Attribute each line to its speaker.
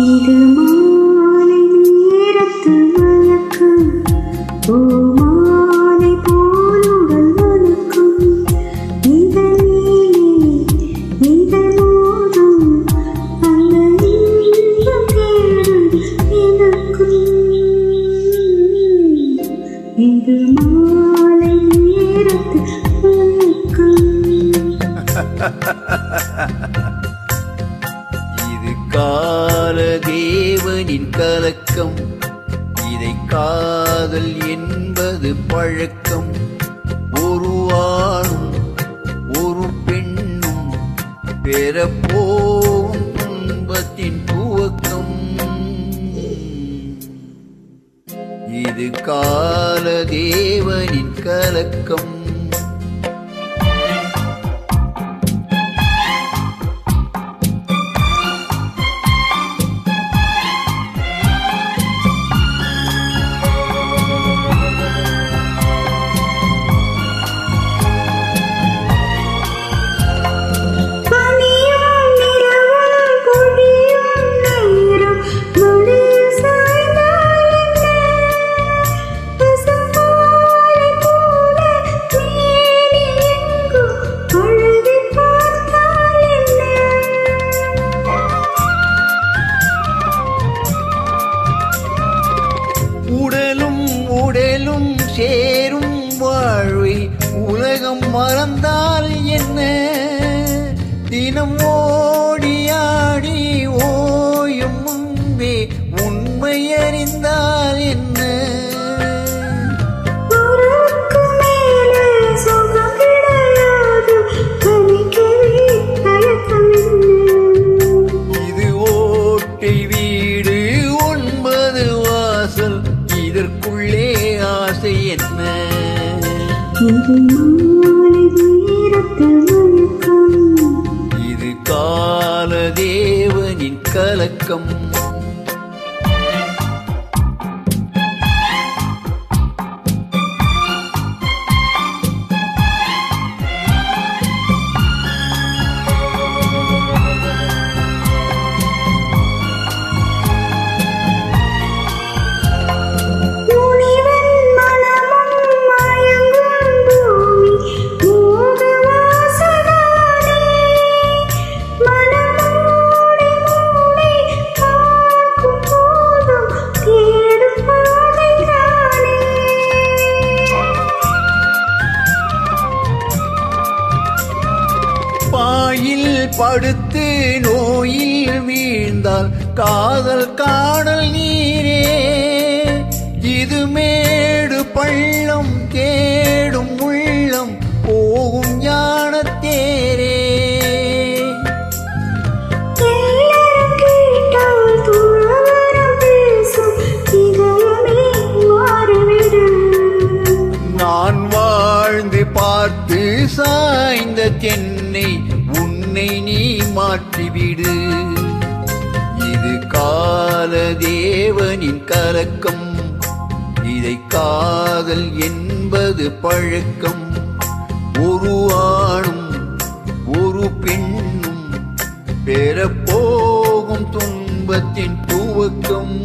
Speaker 1: இது மாலை நேரத்து மயக்கம் ஓ மாலை போலுடல் மணக்கும் இதனோடும் அந்த இன்பம் தேடும் எனக்கும் இது மாலை நேரத்து மயக்கம்
Speaker 2: கால தேவனின் கலக்கம் இதை காதல் என்பது பழக்கம் ஒரு ஆணும் ஒரு பெண்ணும் பெறப்போம் துன்பத்தின் துவக்கம் இது கால தேவனின் கலக்கம் உடலும் சேரும் வாழ்வை உலகம் மறந்தால் என்ன தினம் ஓடியாடி ஓயும் முன்பே உண்மை அறிந்தால் என்ன இது ஓட்டை வீடு 9 வாசல் இதற்குள்ளே ஆசை என்ன இது கால தேவனின் கலக்கம் பாயில் படுத்து நோயில் வீழ்ந்தால் காதல் காணல் நீரே இது மேடு பள்ளம் தேடும் உள்ளம் போகும் ஞானத்தேரே நான் வாழ்ந்து பார்த்து சாய்ந்த தென்னை உன்னை நீ மாற்றிவிடு இது கால தேவனின் கலக்கம் இதை காதல் என்பது பழக்கம் ஒரு ஆணும் ஒரு பெண்ணும் பெறப்போகும் துன்பத்தின் துவக்கம்